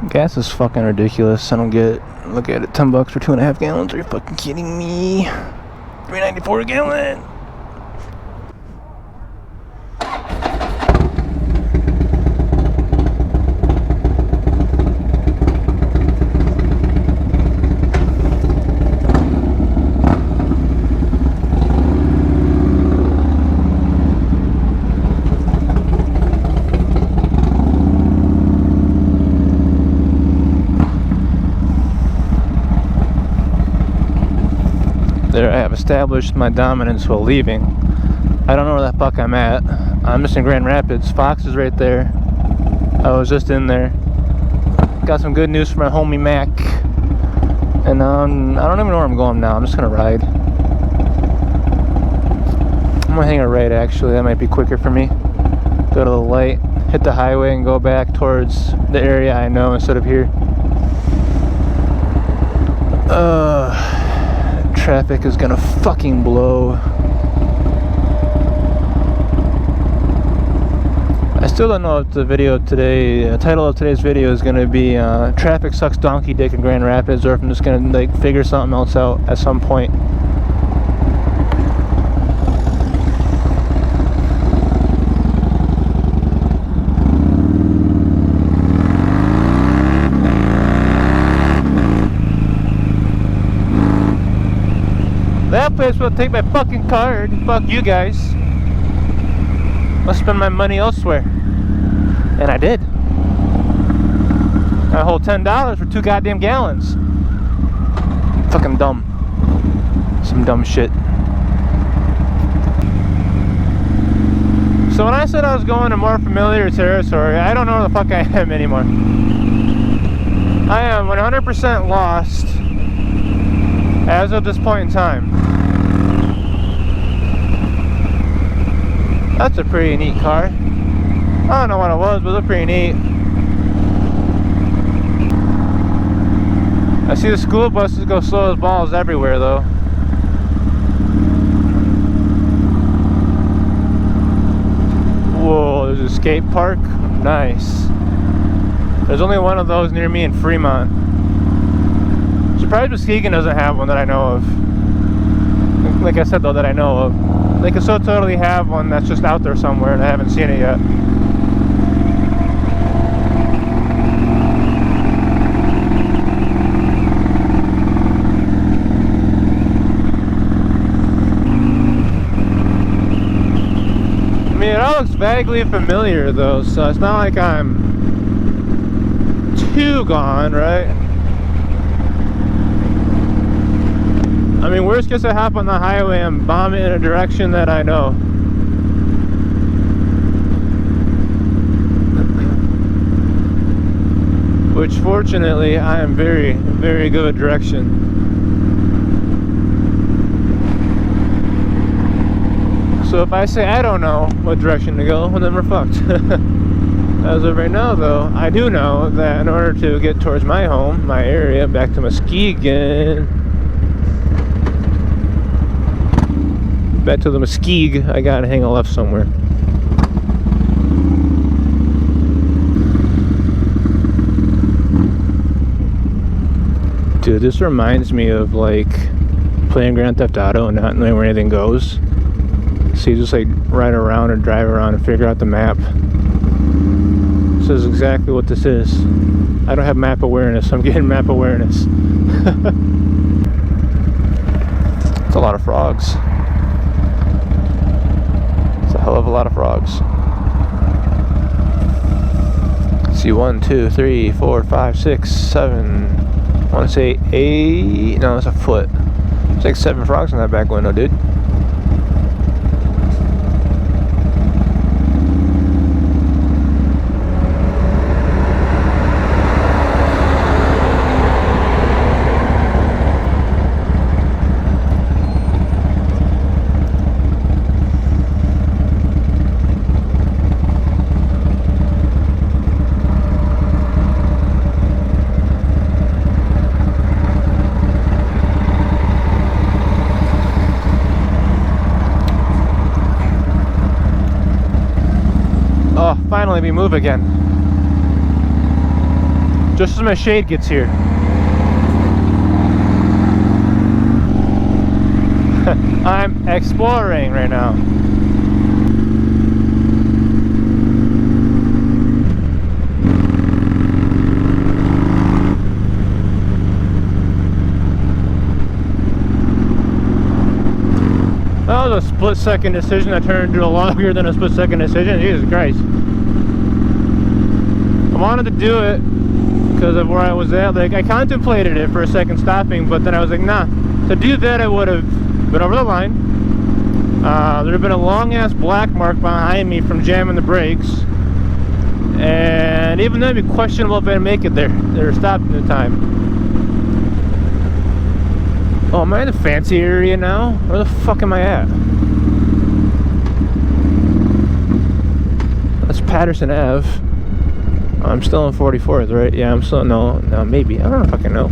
Gas is fucking ridiculous. I don't get it. Look at it, $10 for 2.5 gallons. Are you fucking kidding me? $3.94 a gallon. There, I have established my dominance while leaving. I don't know where the fuck I'm at. I'm just in Grand Rapids. Fox is right there. I was just in there. Got some good news for my homie Mac. And I don't even know where I'm going now. I'm just gonna ride. I'm gonna hang a right actually. That might be quicker for me. Go to the light, hit the highway, and go back towards the area I know instead of here. Traffic is gonna fucking blow. I still don't know if the video today, title of today's video is gonna be Traffic Sucks Donkey Dick in Grand Rapids, or if I'm just gonna like figure something else out at some point. That place will take my fucking card. Fuck you guys. I'll spend my money elsewhere. And I did. I hold $10 for 2 goddamn gallons. Fucking dumb. Some dumb shit. So when I said I was going to more familiar territory, I don't know where the fuck I am anymore. I am 100% lost as of this point in time. That's a pretty neat car. I don't know what it was, but it looked pretty neat. I see the school buses go slow as balls everywhere though. Whoa, there's a skate park? Nice. There's only one of those near me in Fremont. Surprised Muskegon doesn't have one that I know of. Like I said though, that I know of. They could so totally have one that's just out there somewhere and I haven't seen it yet. I mean, it all looks vaguely familiar though, so it's not like I'm too gone, right? I mean, worst case I hop on the highway and bomb it in a direction that I know. Which fortunately, I am very, very good at direction. So if I say I don't know what direction to go, well then we're fucked. As of right now though, I do know that in order to get towards my home, my area, back to Muskegon, back to the Muskeg, I gotta hang a left somewhere. Dude, this reminds me of like playing Grand Theft Auto and not knowing where anything goes. So you just like ride around or drive around and figure out the map. This is exactly what this is. I don't have map awareness, I'm getting map awareness. It's a lot of frogs. It's a hell of a lot of frogs. See, 1, 2, 3, 4, 5, 6, 7. I want to say 8. No, it's a foot. There's like 7 frogs in that back window, dude. Finally we move again. Just as my shade gets here. I'm exploring right now. That was a split-second decision that turned into a longer than a split-second decision. Jesus Christ. I wanted to do it because of where I was at. Like, I contemplated it for a second stopping, but then I was like, nah. To do that, I would have been over the line. There would have been a long-ass black mark behind me from jamming the brakes. And even then, it'd be questionable if I'd make it there. They were stopping in time. Oh, am I in the fancy area now? Where the fuck am I at? That's Patterson Ave. I'm still in 44th, right? Yeah, I'm still, no, maybe. I don't fucking know.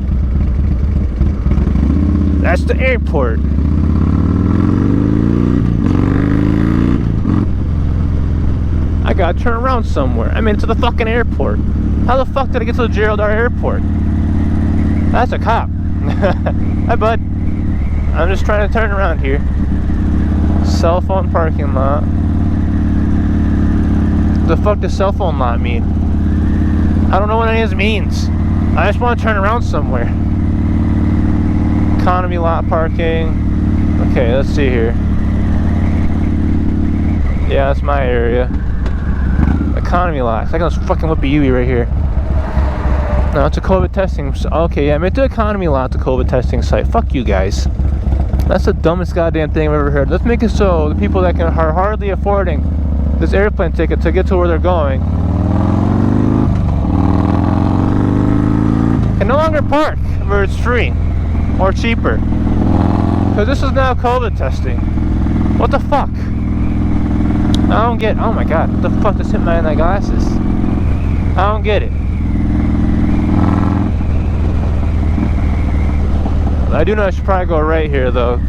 That's the airport. I gotta turn around somewhere. I'm into the fucking airport. How the fuck did I get to the Gerald R. Airport? That's a cop. Hi, bud. I'm just trying to turn around here. Cell phone parking lot. The fuck does cell phone lot mean? I don't know what any of this means. I just want to turn around somewhere. Economy lot parking. Okay, let's see here. Yeah, that's my area. Economy lot. It's like those fucking Whippy Uy right here. No, it's a COVID testing. Okay, yeah, I meant the economy lot, the COVID testing site. Fuck you guys. That's the dumbest goddamn thing I've ever heard. Let's make it so the people that are hardly affording this airplane ticket to get to where they're going can no longer park where it's free or cheaper. Because this is now COVID testing. What the fuck? I don't get. Oh my god, what the fuck just hit my glasses? I don't get it. I do know I should probably go right here though.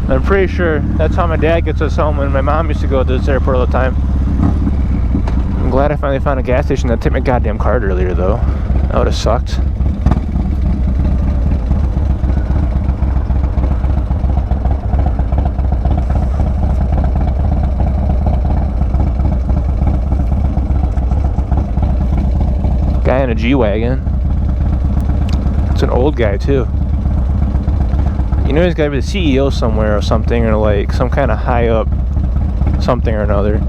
I'm pretty sure that's how my dad gets us home, and my mom used to go to this airport all the time. I'm glad I finally found a gas station that took my goddamn card earlier though. That would have sucked. Guy in a G-Wagon. It's an old guy too. You know he's got to be the CEO somewhere or something, or like some kind of high up something or another.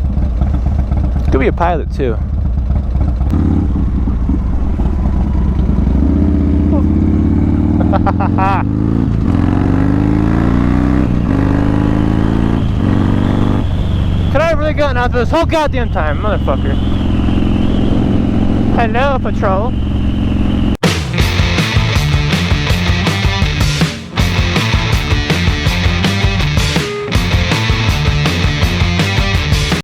Could be a pilot too. Could I have really gotten out this whole goddamn time, motherfucker? Hello, patrol.